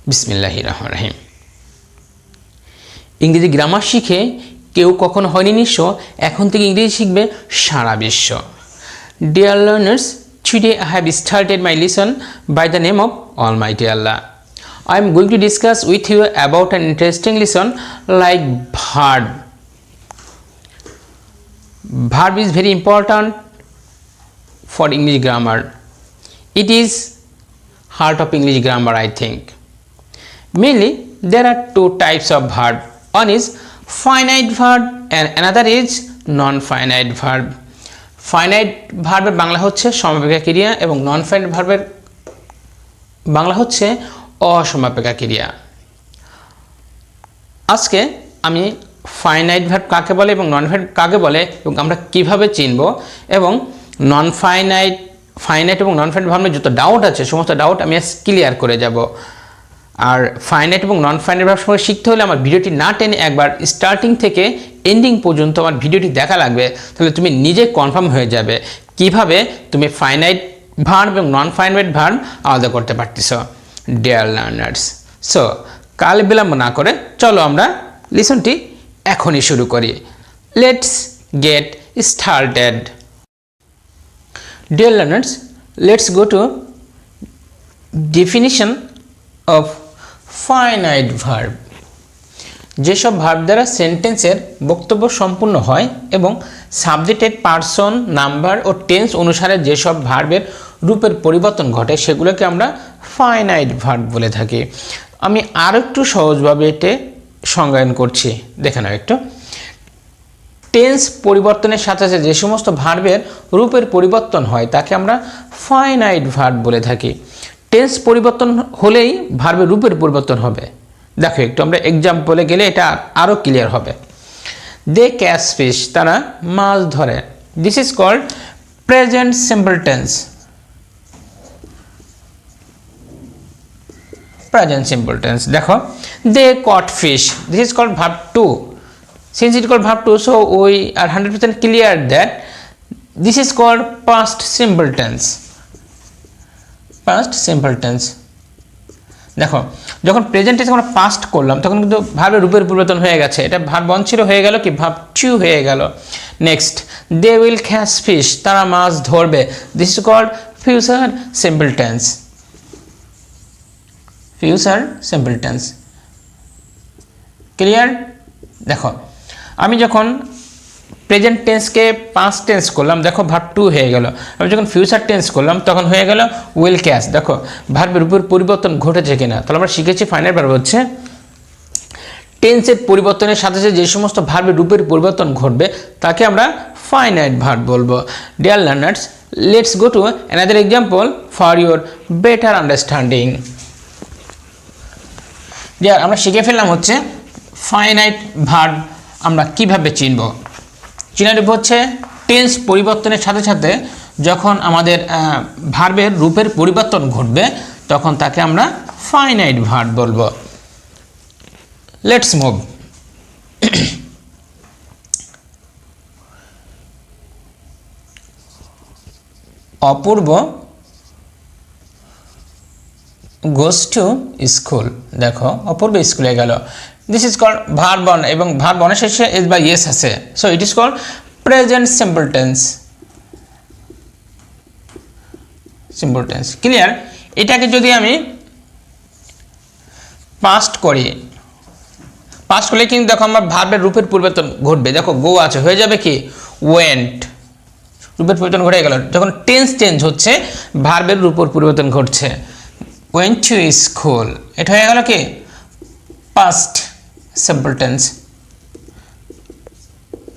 বিসমিল্লাহির রহমানির রহিম। ইংরেজি গ্রামার শিখে কেউ কখনো হয়নি নিঃস্ব, এখন থেকে ইংরেজি শিখবে সারা বিশ্ব। Dear learners, today I have started my lesson by the name of Almighty Allah. I am going to discuss with you about an interesting lesson like verb. Verb is very important for English grammar. It is heart of English grammar, I think. Mainly, there are two types of verb. One is finite verb and another is non-finite verb. Finite verb এর বাংলা হচ্ছে সমাপিকা ক্রিয়া এবং non-finite verb এর বাংলা হচ্ছে অসমাপিকা ক্রিয়া। আজকে আমি finite verb কাকে বলে এবং non-finite কাকে বলে এবং আমরা কিভাবে চিনব এবং finite এবং non-finite ভার্বের যত ডাউট আছে সমস্ত ডাউট আমি আজ ক্লিয়ার করে যাব। আর ফাইনাইট এবং নন ফাইনাইট ভার্ব সম্পর্কে শিখতে হলে আমার ভিডিওটি না টেনে একবার স্টার্টিং থেকে এন্ডিং পর্যন্ত আমার ভিডিওটি দেখা লাগবে, তাহলে তুমি নিজে কনফার্ম হয়ে যাবে কিভাবে তুমি ফাইনাইট ভার্ব এবং নন ফাইনাইট ভার্ব আলাদা করতে পারতেছো। ডিয়ার লার্নার্স, সো কাল বিলম্ব না করে চলো আমরা লেসনটি এখনই শুরু করি। Let's get started. Deer learners, let's go two definition of finite verb. যেসব ভার্ব দ্বারা সেন্টেন্সের বক্তব্য সম্পূর্ণ হয় এবং সাবজেক্টেড পার্সন, নাম্বার ও টেন্স অনুসারে যেসব ভার্বের রূপের পরিবর্তন ঘটে সেগুলোকে আমরা ফাইনাইট ভার্ব বলে থাকি। আমি আরও একটু সহজভাবে এটি সংজ্ঞায়ন করছি, দেখে নাও একটু। টেন্স পরিবর্তনের সাথে সাথে যে সমস্ত ভার্বের রূপের পরিবর্তন হয় তাকে আমরা ফাইনাইট ভার্ব বলে থাকি। টেন্স পরিবর্তন হলেই ভার্বের রূপের পরিবর্তন হবে। দেখো একটু আমরা এক্সাম্পলে গেলে এটা আরও ক্লিয়ার হবে। দে ক্যাচ ফিশ, তারা মাছ ধরে। This is called present simple tense. Present simple tense. দেখো they caught fish, this is called verb two. Since it called verb two, so we are 100% clear that this is called past simple tense. Past simple tense. দেখো যখন present tense আমরা past করলাম তখন কিন্তু ভার্বের রূপের পরিবর্তন হয়ে গেছে। এটা ভার্ব ওয়ান ছিল, হয়ে গেল কি ভার্ব টু হয়ে গেল। Next, they will catch fish, তারা মাছ ধরবে। This is called future simple tense. Future simple tense. Clear? দেখো আমি যখন প্রেজেন্ট টেন্সকে পাস্ট টেন্স করলাম, দেখো ভার্ব টু হয়ে গেল। আমি যখন ফিউচার টেন্স করলাম তখন হয়ে গেল উইল ক্যাচ। দেখো ভার্বের উপর পরিবর্তন ঘটেছে কিনা। তাহলে আমরা শিখেছি ফাইনাইট ভার্ব হচ্ছে টেন্সের পরিবর্তনের সাথে সাথে যে সমস্ত ভার্বের রূপের পরিবর্তন ঘটবে তাকে আমরা ফাইনাইট ভার্ব বলবো। Dear learners, let's go to another example for your better understanding. Dear, আমরা শিখে ফেললাম হচ্ছে ফাইনাইট ভার্ব আমরা কিভাবে চিনব। চিনার রূপ হচ্ছে টেন্স পরিবর্তনের সাথে সাথে যখন আমাদের ভার্বের রূপের পরিবর্তন ঘটবে তখন তাকে আমরা ফাইনাইট ভার্ব বলবো। Let's move. Apurba goes to school. দেখো অপূর্ব স্কুলে গেল। This is called verb one এবং ভার্ব ওয়ানের শেষে এস বা ইয়েস আছে, so it is called present simple tense. Simple tense. Clear? এটাকে যদি আমি পাস্ট করি, পাস্ট করলে কিন্তু দেখো আমার ভার্বের রূপের পরিবর্তন ঘটবে। দেখো গো আছে, হয়ে যাবে কি ওয়েন্ট, রূপের পরিবর্তন ঘটে গেল। যখন টেন্স চেঞ্জ হচ্ছে ভার্বের রূপের পরিবর্তন ঘটছে। ওয়েন্ট টু স্কুল, এটা হয়ে গেল কি পাস্ট সিম্পল টেন্স।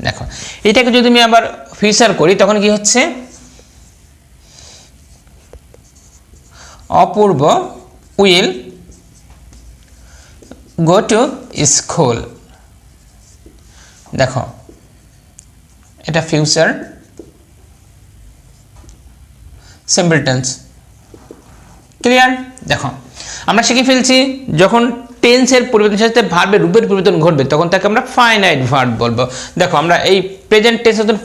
দেখো এটাকে যদি আমি আবার ফিউচার করি তখন কি হচ্ছে অপূর্ব উইল গো টু স্কুল। দেখো এটা ফিউচার সিম্পল টেন্স। ক্লিয়ার? দেখো আমরা শিখে ফেলছি যখন টেন্সের পরিবর্তনের সাথে ভার্বের রূপের পরিবর্তন ঘটবে তখন তাকে আমরা ফাইনাইট ভার্ব বলবো। দেখো আমরা এই প্রেজেন্ট টেন্স যখন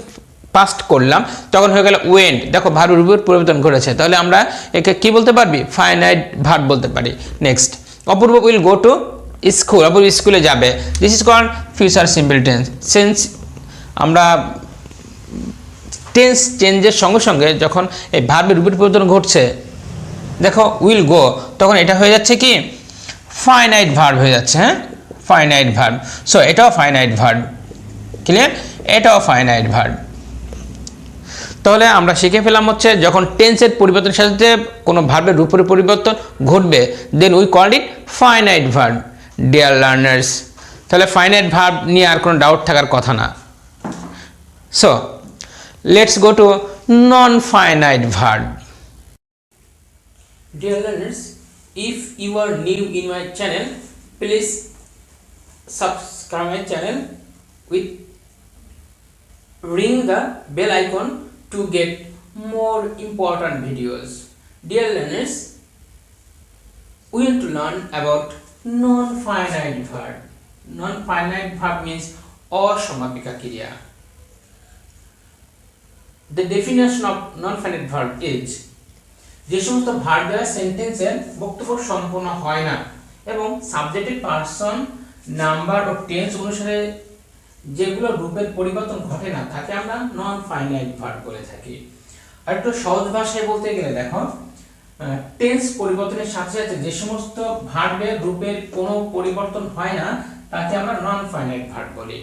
পাস্ট করলাম তখন হয়ে গেল ওয়েন্ট। দেখো ভার্বের রূপের পরিবর্তন ঘটেছে, তাহলে আমরা একে কি বলতে পারবি ফাইনাইট ভার্ব বলতে পারি। Next, Apurba will go to school, Apurba স্কুলে যাবে। This is called future simple tense. Since আমরা টেন্স চেঞ্জের সঙ্গে সঙ্গে যখন এই ভার্বের রূপের পরিবর্তন ঘটছে, দেখো উইল গো, তখন এটা হয়ে যাচ্ছে কি ফাইনাইট ভার্ব হয়ে যাচ্ছে। হ্যাঁ, ফাইনাইট ভার্ব। সো এটাও ফাইনাইট ভার্ব। ক্লিয়ার? এটাও ফাইনাইট ভার্ব। তাহলে আমরা শিখে ফেলাম হচ্ছে যখন টেন্সের পরিবর্তনের সাথে কোনো ভার্বের রূপের পরিবর্তন ঘটবে, then we call it finite verb. Dear learners, তাহলে ফাইনাইট ভার্ব নিয়ে আর কোনো ডাউট থাকার কথা না। So let's go to non finite verb. Dear learners, if you are new in my channel, please subscribe my channel with ring the bell icon to get more important videos. Dear learners, we want to learn about non-finite verb. Non-finite verb means অসমাপিকা ক্রিয়া। The definition of non-finite verb is যে সমস্ত verb দ্বারা সেন্টেন্সের বক্তব্য সম্পূর্ণ হয় না এবং সাবজেক্টের পারসন, নাম্বার ও টেন্স অনুসারে যেগুলো রূপের পরিবর্তন ঘটে না তাকে আমরা নন ফাইনাইট ভার্ব বলে থাকি। আর একটু সহজ ভাষায় বলতে গেলে দেখো, টেন্স পরিবর্তনের সাথে সাথে যে সমস্ত ভার্বের রূপের কোনো পরিবর্তন হয় না তাকে আমরা নন ফাইনাইট ভার্ব বলি।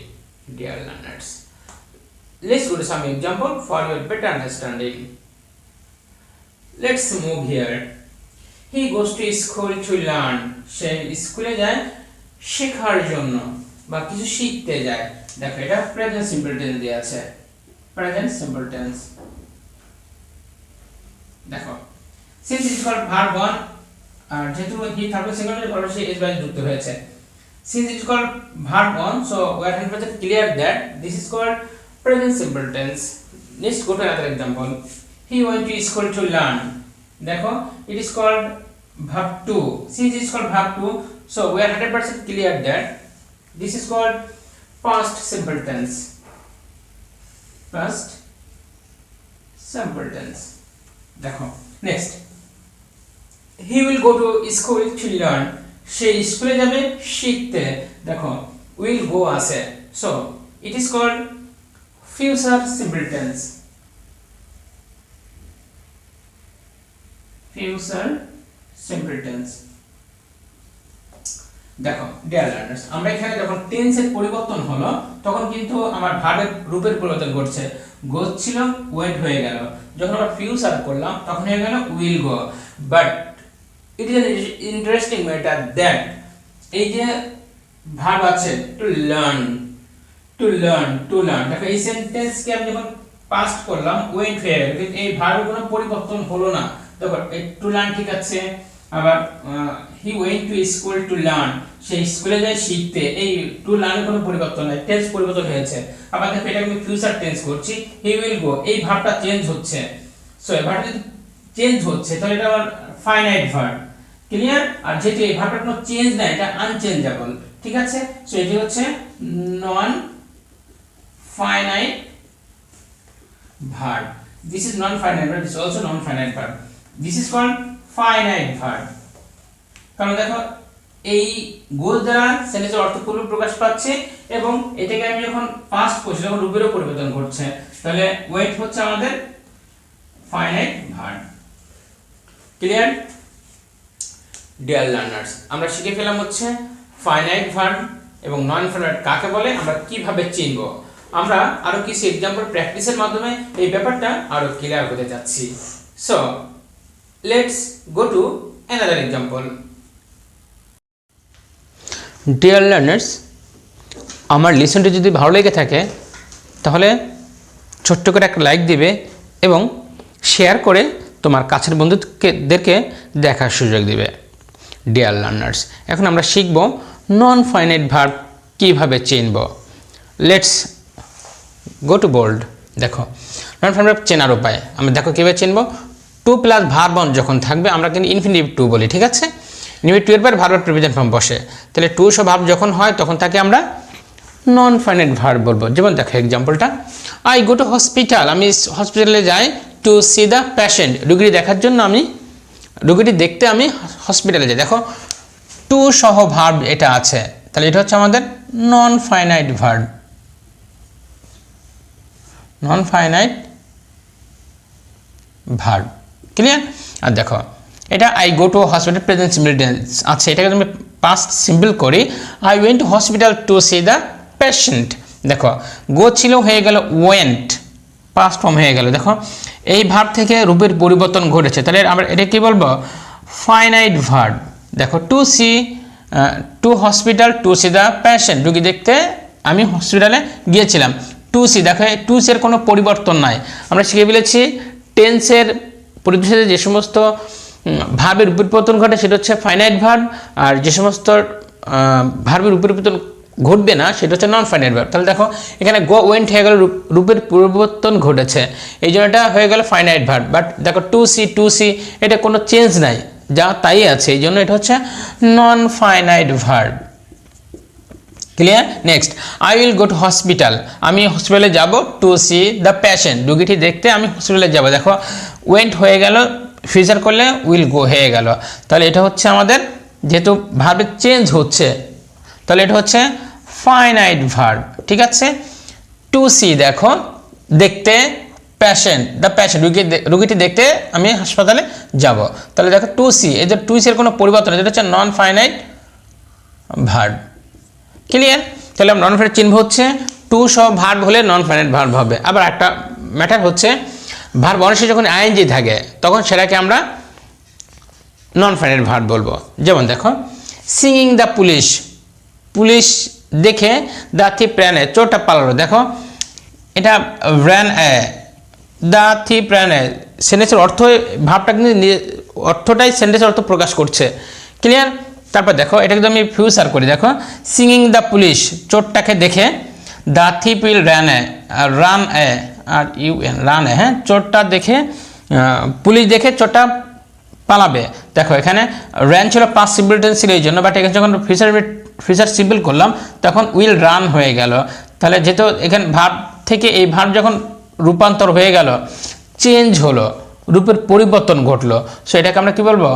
Dear learners, let's go to some example for your better understanding. Let's move here. He goes to school to learn. সে স্কুলে যায় শেখার জন্য বা কিছু শিখতে যায়। দেখো এটা প্রেজেন্ট সিম্পল টেন্স দেয়া আছে, প্রেজেন্ট সিম্পল টেন্স। দেখো since is called verb 1 আর যেহেতু হি থার্ড সেকেন্ডারি পরে সে এস বাই যুক্ত হয়েছে। Since it is called verb 1, so we are 100% clear that this is called present simple tense. Let's go to another example. He went to school to learn. देखो it is called verb 2. Since it is called verb 2, so we are 100% clear that this is called past simple tense. Past simple tense. देखो next, he will go to school to learn. সে স্কুলে যাবে শিখতে। দেখো will go আছে, so it is called future simple tense. Future simple tense. দেখো dear learners, আমরা এখানে যখন টেন্সের পরিবর্তন হলো তখন কিন্তু আমার ভার্বের রূপের পরিবর্তন ঘটছে। গো ছিল ওয়েন্ট হয়ে গেল, যখন আমরা ফিউচার করলাম তখন হয়ে গেল will go. But it is an interesting matter that এই যে ভার্ব আছে to learn, to learn, to learn, দেখো এই সেন্টেন্সকে আমি যখন পাস্ট করলাম ওয়েন্ট হয়ে গেল, কিন্তু এই ভার্বের কোনো পরিবর্তন হলো না। দেখো এই টু লার্ন ঠিক আছে, আবার he went to school to learn, সে স্কুলে যায় শিখতে, এই টু লার্নের কোনো পরিবর্তন নাই, টেন্স পরিবর্তন হয়েছে। আবার দেখো এটা আমি ফিউচার টেন্স করছি, হি উইল গো, এই ভার্বটা চেঞ্জ হচ্ছে। সো এই ভার্বটা যদি চেঞ্জ হচ্ছে তাহলে এটা আমার ফাইনাইট ভার্ব। ক্লিয়ার? আর যেহেতু এই ভার্বটা কোনো চেঞ্জ নাই, এটা আনচেঞ্জেবল। ঠিক আছে? সো এটি হচ্ছে non finite verb. This is non-finite verb. This is also non-finite verb. This is called finite verb. কারণ দেখো এই গোল দ্বারা সেন্টেন্সের অর্থ পূর্ণ প্রকাশ পাচ্ছে এবং এটাকে আমি যখন পাস্ট করছি তখন রূপেরও পরিবর্তন ঘটছে, তাহলে ওয়েট হচ্ছে আমাদের finite verb. Clear? Dear learners, আমরা শিখে ফেলাম হচ্ছে ফাইনাইট ভার্ব এবং নন ফাইনাইট কাকে বলে, আমরা কিভাবে চিনব। আমরা আরো কিছু एग्जांपल প্র্যাকটিসের মাধ্যমে এই ব্যাপারটা আরো ক্লিয়ার করতে যাচ্ছি। So let's go to another example. Dear learners, আমার লিসনটি যদি ভালো লেগে থাকে তাহলে ছোট্ট করে একটা লাইক দিবে এবং শেয়ার করে তোমার কাছের বন্ধুদেরকে দেখার সুযোগ দিবে। ডিয়ার লার্নার্স, এখন আমরা শিখব নন ফাইনাইট ভার্ব কিভাবে চিনব। Let's go to bold. দেখো নন ফাইনাইট ভার্ব চেনার উপায় আমরা দেখো কীভাবে চিনব। টু প্লাস ভার্ব অন যখন থাকবে আমরা কিন্তু ইনফিনিটিভ টু বলি। ঠিক আছে? ইনফিনিটিভ টু এর পর ভার্বের প্রেজেন্ট ফর্ম বসে, তাহলে টু সহ ভার্ব যখন হয় তখন তাকে আমরা নন ফাইনাইট ভার্ব বলবো। যেমন দেখো এক্সাম্পলটা, আই গো টু হসপিটাল, আমি হসপিটালে যাই টু সি দ্য পেশেন্ট, রুগীটি দেখার জন্য আমি রুগীটি দেখতে আমি হসপিটালে যাই। দেখো টু সহ ভার্ব এটা আছে, তাহলে এটা হচ্ছে আমাদের non finite verb. Non finite verb, clear? আর দেখো এটা I go to hospital present simple tense আছে, এটাকে তুমি পাস্ট সিম্পল করি, I went to hospital to see the patient. দেখো গো ছিল, হয়ে গেল ওয়েন্ট, পাস্ট ফর্ম হয়ে গেল। দেখো এই ভার্ব থেকে রূপের পরিবর্তন ঘটেছে, তাহলে আমরা এটা কি বলবো? Finite verb. দেখো to see, to hospital to see the patient, রুগী দেখতে আমি হসপিটালে গিয়েছিলাম। টু সি, দেখো টু সি এর কোনো পরিবর্তন নাই। আমরা শিখে ফেলেছি টেন্সের পরিবর্তনে যে সমস্ত ভার্বের পরিবর্তন ঘটে সেটা হচ্ছে ফাইনাইট ভার্ব, আর যে সমস্ত ভার্বের পরিবর্তন ঘটবে না সেটা হচ্ছে নন ফাইনাইট ভার্ব। তাহলে দেখো এখানে গো ওয়েন্ট হয়ে গেল, রূপের পরিবর্তন ঘটেছে, এই জন্য এটা হয়ে গেল ফাইনাইট ভার্ব। বাট দেখো টু সি এটা কোনো চেঞ্জ নাই, যা তাই আছে, এই জন্য এটা হচ্ছে নন finite verb. Clear? Next, I will go to hospital, আমি হসপিটালে যাব, টু সি দ্য পেশেন্ট, রুগীটি দেখতে আমি হসপিটালে যাব। দেখো ওয়েন্ট হয়ে গেল, ফিউচার করলে উইল গো হয়ে গেল, তাহলে এটা হচ্ছে আমাদের যেহেতু ভার্বের চেঞ্জ হচ্ছে, তাহলে এটা হচ্ছে ফাইনাইট ভার্ব। ঠিক আছে? টু সি দেখো দেখতে, পেশেন্ট দ্য পেশেন্ট, রুগীটি দেখতে আমি হাসপাতালে যাব, তাহলে দেখো টু সি, এই যে টু সি এর কোনো পরিবর্তন, যেটা হচ্ছে নন ফাইনাইট ভার্ব। ক্লিয়ার? তাহলে নন ফাইনাইট চিহ্ন হচ্ছে টু সহ ভার্ব হলে নন ফাইনাইট ভার্ব হবে। আবার একটা ম্যাটার হচ্ছে ভার্ব অনেক যখন আইএনজি থাকে তখন সেটাকে আমরা নন ফাইনাইট ভার্ব বলবো। যেমন দেখো সিঙ্গিং দ্য পুলিশ, পুলিশ দেখে দ্য থিপ র্যান এ, চোরটা পালালো। দেখো এটা ran A, the thief ran এ, সেন্টেন্সের অর্থ ভাবটা কিন্তু অর্থটাই সেন্টেন্সের অর্থ প্রকাশ করছে। ক্লিয়ার? তারপর দেখো এটা কিন্তু আমি ফিউচার করি, দেখো সিঙ্গিং দ্য পুলিশ, চোরটাকে দেখে, the thief will ran A, run A R U N, run A, হ্যাঁ, চোরটা দেখে, পুলিশ দেখে চোরটা পালাবে। দেখো এখানে র্যান ছিল পাস্ট সিম্পল টেন্স ছিল এই জন্য, বাট এখানে যখন ফিউচার সিম্পল করলাম তখন উইল রান হয়ে গেল। তাহলে যেহেতু এখানে ভার্ব থেকে এই ভার্ব যখন রূপান্তর হয়ে গেল, চেঞ্জ হলো, রূপের পরিবর্তন ঘটলো, সো এটাকে আমরা কি বলবো?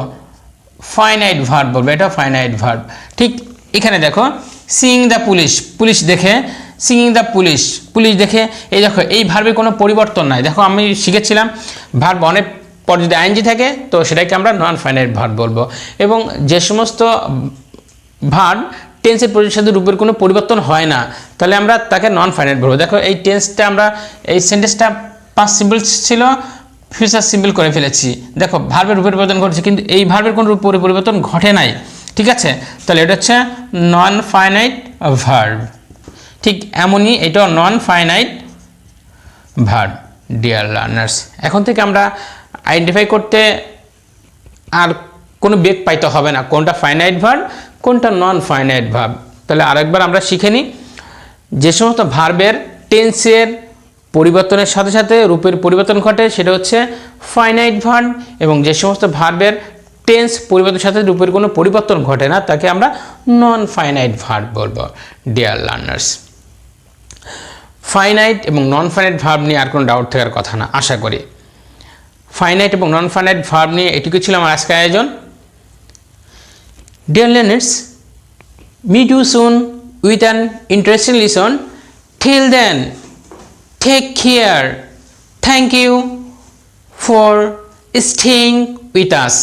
ফাইনাইট ভার্ব বলবো। এটা ফাইনাইট ভার্ব। ঠিক এখানে দেখো সিইং দ্য পুলিশ, পুলিশ দেখে, সিইং দ্য পুলিশ, পুলিশ দেখে, এই দেখো এই ভার্বের কোনো পরিবর্তন নাই। দেখো আমি শিখেছিলাম ভার্ব অনেক পর যদি আইএনজি থাকে তো সেটাকে আমরা নন ফাইনাইট ভার্ব বলবো। এবং যে সমস্ত ভার্ব টেন্সের পরিবর্তনের সাথে রূপের কোনো পরিবর্তন হয় না তাহলে আমরা তাকে নন ফাইনাইট বলবো। দেখো এই টেন্সটা আমরা, এই সেন্টেন্সটা পাস্ট সিম্পল ছিল, ফিউচার সিম্পল করে ফেলেছি। দেখো ভার্বের রূপের পরিবর্তন ঘটেছে কিন্তু এই ভার্বের কোনো রূপের পরিবর্তন ঘটে নাই। ঠিক আছে? তাহলে এটা হচ্ছে নন ফাইনাইট ভার্ব। ঠিক এমনই এটাও নন ফাইনাইট ভার্ব। ডিয়ার লার্নার্স, এখন থেকে আমরা আইডেন্টিফাই করতে আর কোনো বেগ পাইতে হবে না কোনটা ফাইনাইট ভার্ব কোনটা নন ফাইনাইট ভার্ব। তাহলে আরেকবার আমরা শিখে নিই, যে সমস্ত ভার্বের টেন্সের পরিবর্তনের সাথে সাথে রূপের পরিবর্তন ঘটে সেটা হচ্ছে ফাইনাইট ভার্ব, এবং যে সমস্ত ভার্বের টেন্স পরিবর্তনের সাথে রূপের কোনো পরিবর্তন ঘটে না তাকে আমরা নন ফাইনাইট ভার্ব বলবো। ডিয়ার লার্নার্স, ফাইনাইট এবং নন ফাইনাইট ভার্ব নিয়ে আর কোনো ডাউট থাকার কথা না আশা করি। ফাইনাইট এবং নন ফাইনাইট ভার্ব নিয়ে এটুকু ছিল আমার আজকের আয়োজন। Dear learners, meet you soon with an interesting lesson. Till then, take care. Thank you for staying with us.